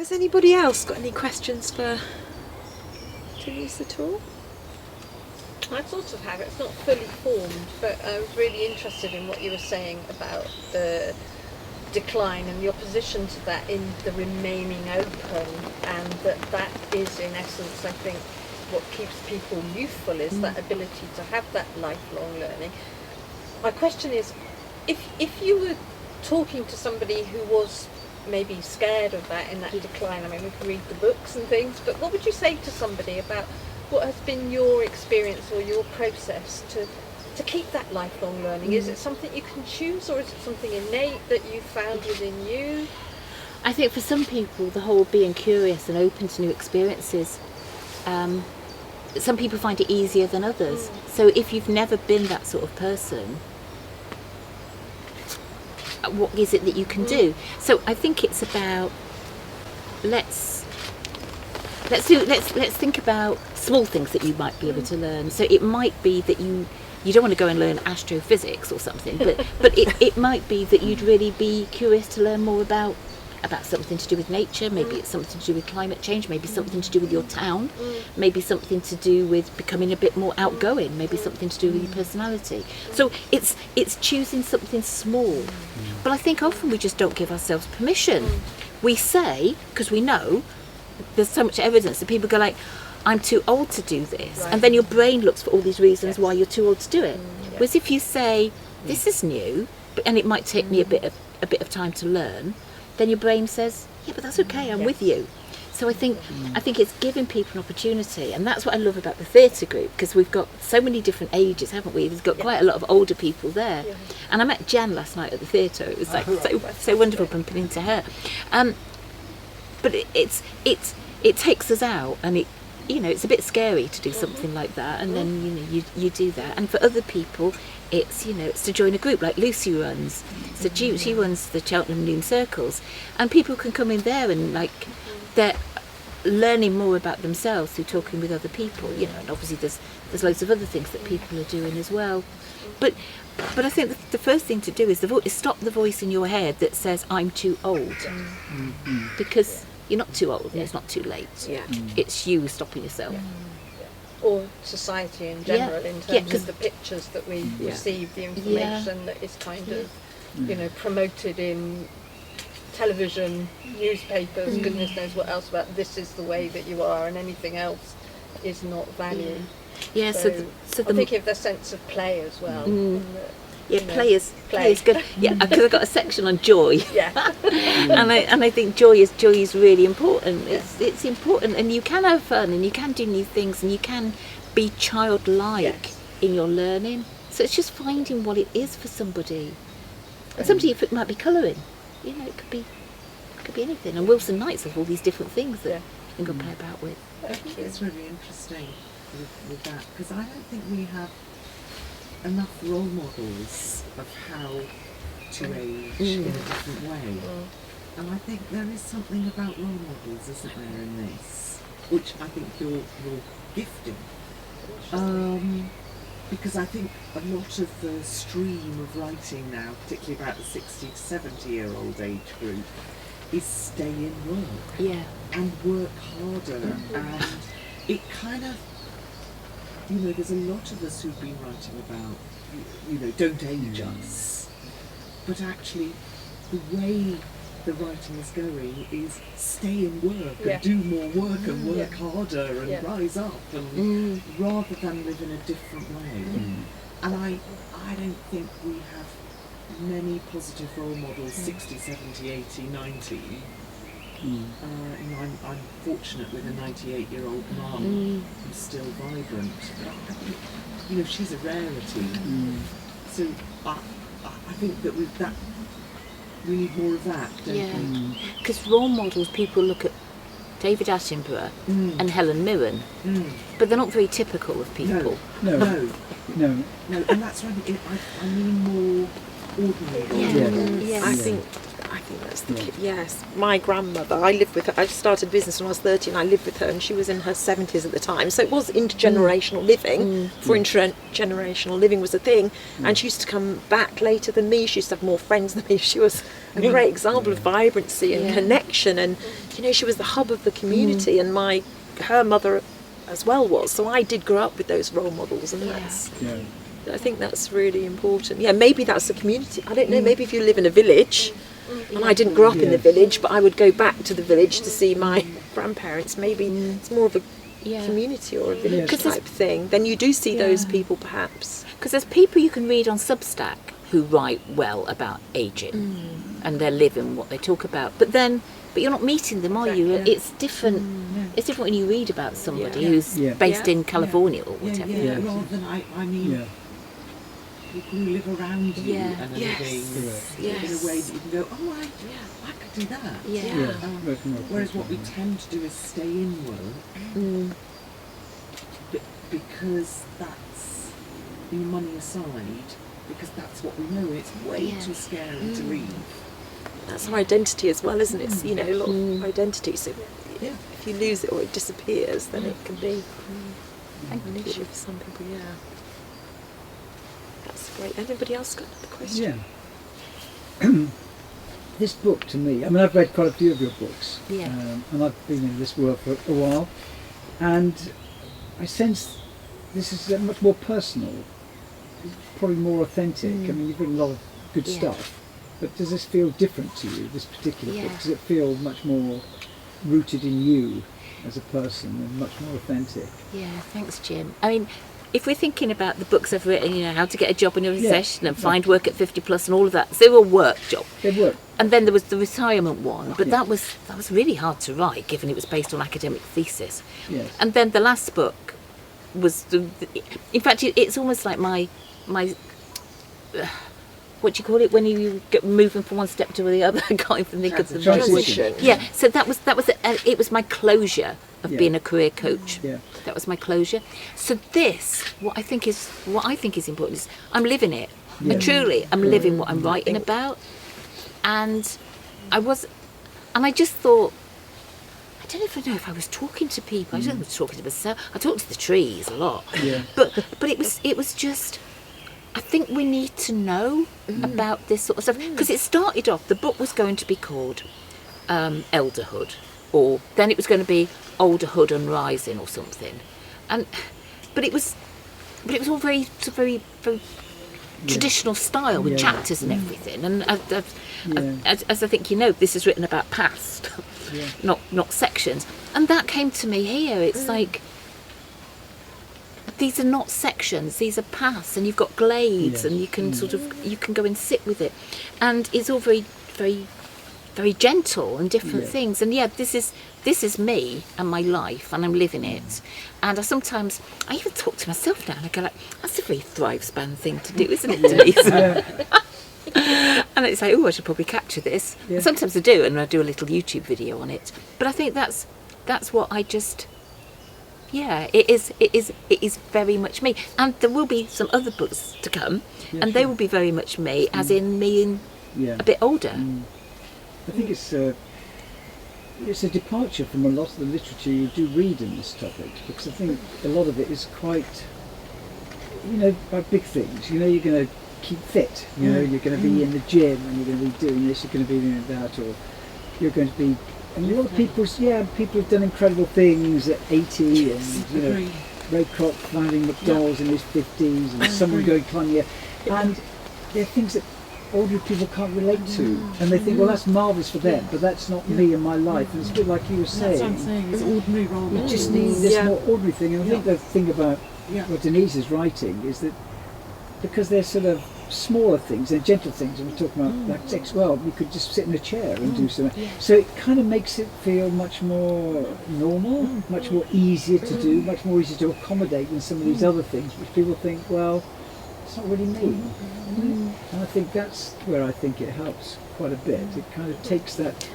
Has anybody else got any questions for Denise at all? I sort of have. It's not fully formed, but I was really interested in what you were saying about the decline and the opposition to that in the remaining open, and that is in essence, I think, what keeps people youthful, is that ability to have that lifelong learning. My question is, if you were talking to somebody who was maybe scared of that in that decline, I mean, we can read the books and things, but what would you say to somebody about what has been your experience or your process to keep that lifelong learning? Is it something you can choose, or is it something innate that you found within you? I think for some people, the whole being curious and open to new experiences, some people find it easier than others. So if you've never been that sort of person, what is it that you can do? So I think it's about let's think about small things that you might be able to learn. So it might be that you don't want to go and learn astrophysics or something, but it might be that you'd really be curious to learn more about something to do with nature. Maybe it's something to do with climate change, maybe something to do with your town, maybe something to do with becoming a bit more outgoing, maybe something to do with your personality. So it's choosing something small. But I think often we just don't give ourselves permission. We say, because we know there's so much evidence that people go like, I'm too old to do this, and then your brain looks for all these reasons why you're too old to do it. Whereas if you say, this is new, and it might take me a bit of time to learn, then your brain says, yeah, but that's okay, I'm with you. So I think it's giving people an opportunity, and that's what I love about the theatre group, because we've got so many different ages, haven't we? We've got quite a lot of older people there. And I met Jan last night at the theatre. It was like so wonderful bumping into her. But it takes us out, and it's a bit scary to do something like that, and then you do that. And for other people, it's to join a group like Lucy runs. So she runs the Cheltenham Noon Circles, and people can come in there and they're learning more about themselves through talking with other people. And obviously there's loads of other things that people are doing as well. But I think the first thing to do is stop the voice in your head that says I'm too old, because you're not too old and it's not too late. It's you stopping yourself. Or society in general, in terms of the pictures that we receive, the information that is kind of promoted in television, newspapers, goodness knows what else, about this is the way that you are and anything else is not valued. So I'm thinking of the sense of play as well. Play is good. Because I've got a section on joy. and I think joy is really important. It's important, and you can have fun, and you can do new things, and you can be childlike in your learning. So it's just finding what it is for somebody. And somebody, if it might be colouring, it could be anything. And Wilson Knights have all these different things that you can play about with. I think it's really interesting with that, because I don't think we have enough role models of how to age in a different way. And I think there is something about role models, isn't there, in this, which I think you're gifting. Because I think a lot of the stream of writing now, particularly about the 60 to 70-year-old age group, is stay in work and work harder. And it kind of, there's a lot of us who've been writing about, don't age us. But actually, the way the writing is going is stay in work and do more work and work harder and rise up, and rather than live in a different way. And I don't think we have many positive role models, 60, 70, 80, 90. I'm fortunate with a 98-year-old mum who's still vibrant. But she's a rarity. So I think that with that, we need more of that, don't we? Because role models, people look at David Attenborough and Helen Mirren, but they're not very typical of people. No. And that's why I mean more ordinary. I think I think that's the key. Yes, my grandmother, I lived with her. I started business when I was 30 and I lived with her, and she was in her 70s at the time. So it was intergenerational living. For intergenerational living was a thing. And she used to come back later than me. She used to have more friends than me. She was a great example of vibrancy and connection. And, you know, she was the hub of the community, and her mother as well was. So I did grow up with those role models, and I think that's really important. Yeah, maybe that's the community. I don't know, maybe if you live in a village, and I didn't grow up in the village, but I would go back to the village to see my grandparents. Maybe it's more of a community or a village type thing. Then you do see those people, perhaps. Because there's people you can read on Substack who write well about ageing, and they're living what they talk about. But you're not meeting them, are you? It's different. It's different when you read about somebody who's based in California or whatever. Rather than I mean, people who live around you and are living in a way that you can go, oh, I could do that. Whereas what we tend to do is stay inward, because that's, money aside, because that's what we know. It's way too scary to read. That's our identity as well, isn't it? It's, a lot of identity. So if you lose it or it disappears, then it can be an issue for some people. That's great. Anybody else got another question? This book, to me, I mean, I've read quite a few of your books, and I've been in this world for a while, and I sense this is much more personal, probably more authentic. I mean, you've written a lot of good stuff, but does this feel different to you, this particular book? Does it feel much more rooted in you as a person and much more authentic? Yeah, thanks, Jim. I mean, if we're thinking about the books I've written, how to get a job in a recession and find work at 50 plus and all of that, they were work job. They were. And then there was the retirement one, but that was really hard to write, given it was based on academic thesis. Yes. And then the last book was in fact, it's almost like my what do you call it when you get moving from one step to the other? I can't even think of the transition. So that was my closure of being a career coach. That was my closure. So what I think is important is I'm living it. And truly, I'm living what I'm writing about. And I just thought, I don't even know if I was talking to people. I don't know if I was talking to myself. I talked to the trees a lot. But it was just, I think we need to know about this sort of stuff, because it started off, the book was going to be called Elderhood, or then it was going to be Olderhood and Rising or something, but it was all very traditional style with chapters and everything, and as I think this is written about past, not sections, and that came to me here. It's like, these are not sections, these are paths, and you've got glades, and you can you can go and sit with it, and it's all very, very, very gentle and different things. And this is me and my life, and I'm living it. And I even talk to myself now, and I go like, that's a very ThriveSpan thing to do, isn't it, Denise? And it's like, I should probably capture this. And sometimes I do, and I do a little YouTube video on it. But I think that's what I just. It is very much me, and there will be some other books to come, and they will be very much me, as in me in a bit older. I think it's a departure from a lot of the literature you do read in this topic, because I think a lot of it is quite, about big things. You're going to keep fit. You're going to be in the gym, and you're going to be doing this. You're going to be doing that, or you're going to be. And a lot of people have done incredible things at 80, and Ray Kroc finding McDonald's in his 50s, and someone going climbing, and they're things that older people can't relate to, and they think, well, that's marvellous for them, but that's not me and my life. And it's a bit like you were saying. That's what I'm saying. It's ordinary role models. You just need this more ordinary thing. And I think the thing about what Denise is writing is that because they're sort of smaller things, they're gentle things, and we're talking about like sex. Well, we could just sit in a chair and do something. So it kind of makes it feel much more normal, much more easier to do, much more easy to accommodate than some of these other things, which people think, well, it's not really me. And I think that's where I think it helps quite a bit. It kind of takes that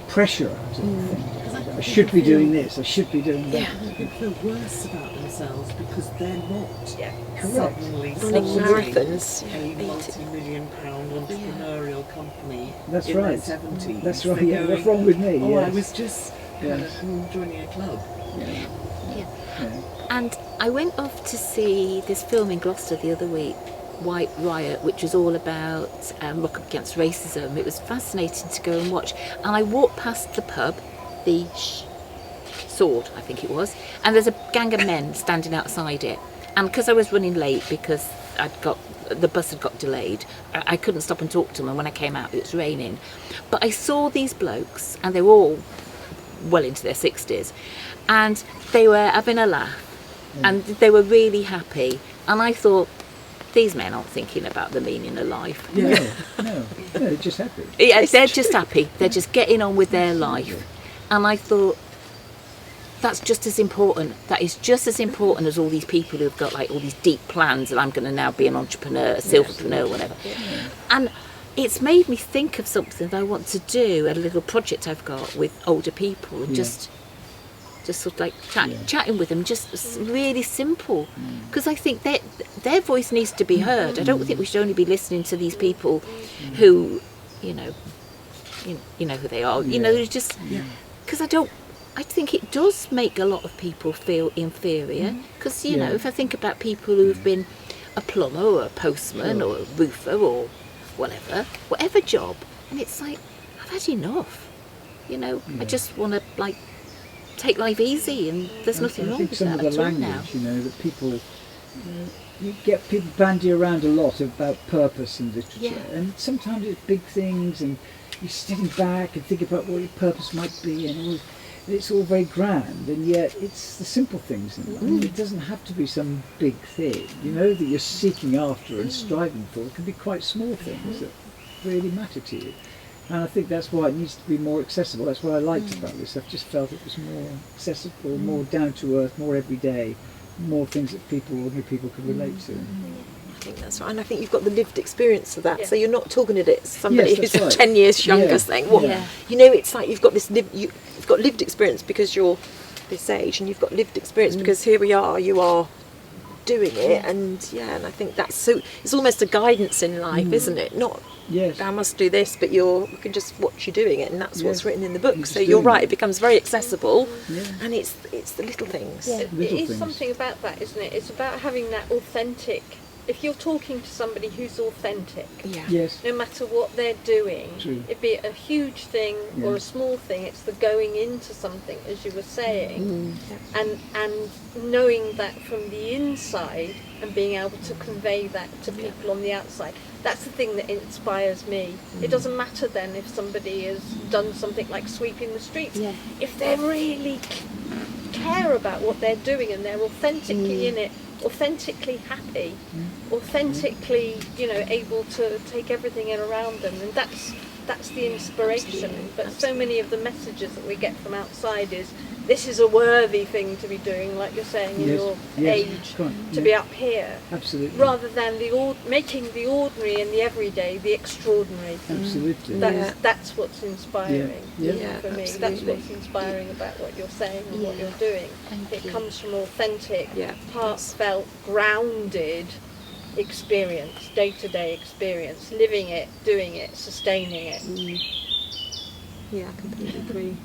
pressure out of the thing. I should be doing this, I should be doing that. Yeah. I think they're worse about themselves because they're not Correct. suddenly Running starting marathons. a multi-million-pound entrepreneurial company That's in right. their 70s. That's right, They're yeah, going, what's wrong with me? oh, I Yes. was just Yes. joining a club. Yeah. Yeah. And I went off to see this film in Gloucester the other week, White Riot, which was all about Rock Up Against Racism. It was fascinating to go and watch. And I walked past the pub, the Sword, I think it was, and there's a gang of men standing outside it. And because I was running late because the bus had got delayed, I couldn't stop and talk to them. And when I came out, it was raining. But I saw these blokes, and they were all well into their 60s, and they were having a laugh, and they were really happy. And I thought, these men aren't thinking about the meaning of life. No, they're just happy. Yeah, they're just happy. They're just getting on with their life. And I thought, that's just as important. That is just as important as all these people who've got like all these deep plans and I'm going to now be an entrepreneur, a silverpreneur, whatever. And it's made me think of something that I want to do, a little project I've got with older people, and just sort of like chatting with them, just really simple. Because I think their voice needs to be heard. I don't think we should only be listening to these people who, you know who they are. You know, just because I think it does make a lot of people feel inferior. Because you know, if I think about people who've been a plumber or a postman or a roofer or whatever job, and it's like, I've had enough. You know, I just want to like take life easy, and there's nothing wrong with that some of the at all language, now. you know, that people, you get people bandy around a lot about purpose in literature, and sometimes it's big things, and you're sitting back and thinking about what your purpose might be, and it's all very grand, and yet it's the simple things in life. It doesn't have to be some big thing, you know, that you're seeking after and striving for. It can be quite small things that really matter to you. And I think that's why it needs to be more accessible. That's what I liked about this. I've just felt it was more accessible, more down to earth, more everyday, more things that ordinary people could relate to. I think that's right, and I think you've got the lived experience of that. Yeah. So you're not talking to it somebody Yes, who's that's right. 10 years younger saying, "Well, you know, it's like you've got this you've got lived experience because you're this age, and you've got lived experience because here we are, you are doing it, and I think that's so. It's almost a guidance in life, isn't it? Not I must do this, but you can just watch you doing it, and that's what's written in the book. So you're right; it becomes very accessible, and it's the little things. It is something about that, isn't it? It's about having that authentic. If you're talking to somebody who's authentic, no matter what they're doing, it be a huge thing or a small thing, it's the going into something, as you were saying, and knowing that from the inside and being able to convey that to people on the outside. That's the thing that inspires me. It doesn't matter then if somebody has done something like sweeping the streets. If they really care about what they're doing and they're authentically in it, authentically happy, authentically, able to take everything in around them, and that's the inspiration. But so many of the messages that we get from outside is, this is a worthy thing to be doing, like you're saying, in your age, to be up here. Absolutely. Rather than making the ordinary and the everyday the extraordinary. Absolutely. That's what's inspiring for me. Absolutely. That's what's inspiring about what you're saying and what you're doing. It comes from authentic, heartfelt, grounded experience, day-to-day experience, living it, doing it, sustaining it. Yeah, I completely agree.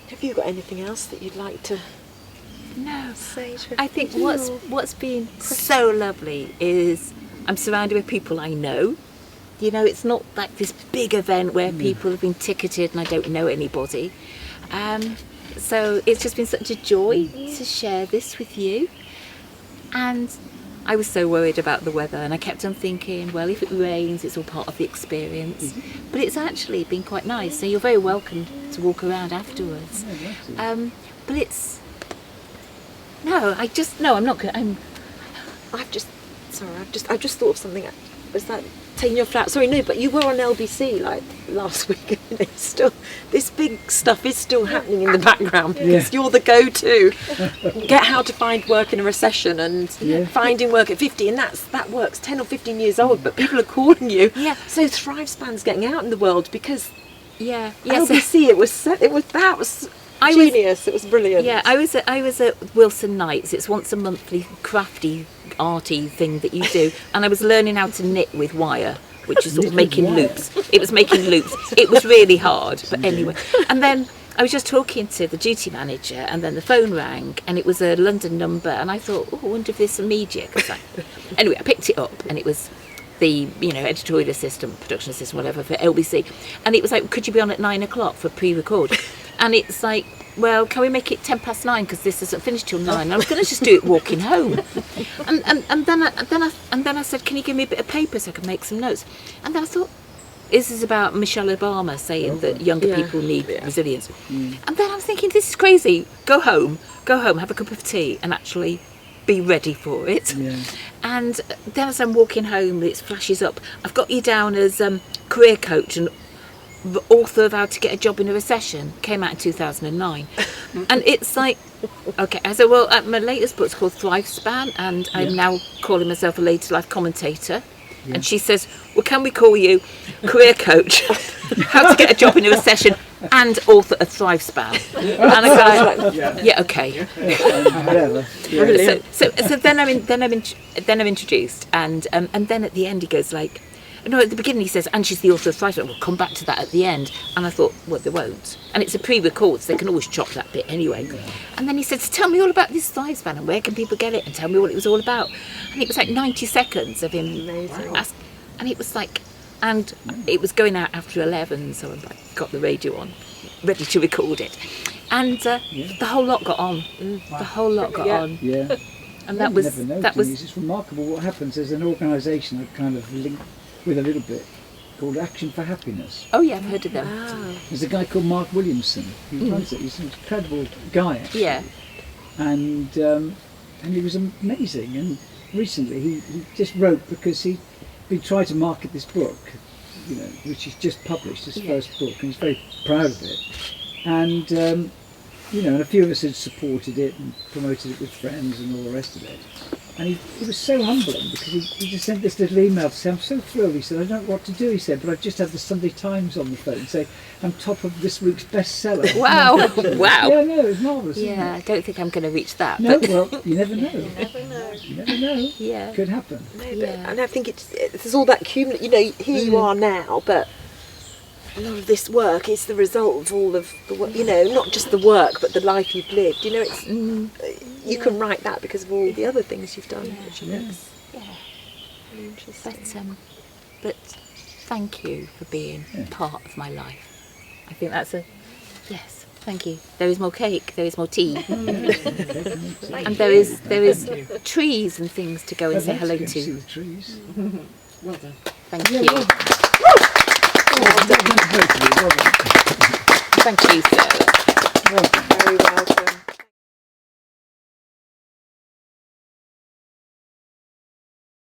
Have you got anything else that you'd like to say to I think what's been so lovely is I'm surrounded with people I know. You know, it's not like this big event where people have been ticketed and I don't know anybody. So it's just been such a joy to share this with you. And I was so worried about the weather, and I kept on thinking, well, if it rains, it's all part of the experience. But it's actually been quite nice, so you're very welcome to walk around afterwards. But it's... I'm not good. I've just thought of something. Was that taking your flat. Sorry, no, but you were on LBC like last week. And it's still, this big stuff is still happening in the background because you're the go-to. Get how to find work in a recession and finding work at 50, and that work's 10 or 15 years old, but people are calling you. Yeah. So ThriveSpan's getting out in the world because LBC, it was genius. It was brilliant. Yeah, I was at Wilson Nights. It's once a monthly crafty, arty thing that you do, and I was learning how to knit with wire, which is sort of making loops. It was making loops. It was really hard, but anyway. And then I was just talking to the duty manager, and then the phone rang, and it was a London number, and I thought, I wonder if there's immediate. Anyway, I picked it up, and it was the editorial assistant, production assistant, whatever, for LBC, and it was like, could you be on at 9 o'clock for pre-record? And it's like, well, can we make it 9:10 because this isn't finished till 9? I was going to just do it walking home, and then I said, can you give me a bit of paper so I can make some notes? And then I thought, this is about Michelle Obama saying that younger people need resilience. And then I was thinking, this is crazy. Go home, have a cup of tea, and actually be ready for it. And then as I'm walking home, it flashes up, I've got you down as career coach and the author of How to Get a Job in a Recession. Came out in 2009. And it's like, okay, I said, well, my latest book's called ThriveSpan, and I'm now calling myself a later life commentator. And she says, well, can we call you career coach, how to get a job in a recession, and author of ThriveSpan? And I go, yeah, okay. So then I'm introduced, and then at the end he goes like, no, at the beginning he says, and she's the author of ThriveSpan. We'll come back to that at the end. And I thought, well, they won't. And it's a pre-record, so they can always chop that bit anyway. And then he said, so tell me all about this ThriveSpan and where can people get it, and tell me what it was all about. And it was like 90 seconds of him asking. And it was like, and it was going out after 11, so I got the radio on, ready to record it. And the whole lot got on. The whole lot got on. Yeah. And that was it's remarkable what happens. There's an organisation that kind of linked with a little bit called Action for Happiness. Oh yeah, I've heard of them. Wow. There's a guy called Mark Williamson who runs it. He's an incredible guy, actually. Yeah. And he was amazing. And recently he just wrote, because he'd been trying to market this book, which he's just published, his first book, and he's very proud of it. And and a few of us had supported it and promoted it with friends and all the rest of it. And he was so humbling, because he just sent this little email to say, I'm so thrilled. He said, I don't know what to do. He said, but I've just had the Sunday Times on the phone say, I'm top of this week's bestseller. Wow. Wow. Yeah, no, it's marvellous. Yeah, I don't think I'm going to reach that. No, but well, you never know. You never know. You never know. Yeah. Could happen. No, but, and I think it's all that cumulative, here you are now, but a lot of this work is the result of all of the work, not just the work, but the life you've lived. It's you can write that because of all the other things you've done, which makes really interesting. But thank you for being part of my life. I think that's yes. Thank you. There is more cake. There is more tea, and there is trees and things to go and say hello to. See the trees. Well done. Thank you. Well done. Thank you, sir. Well done. Very welcome.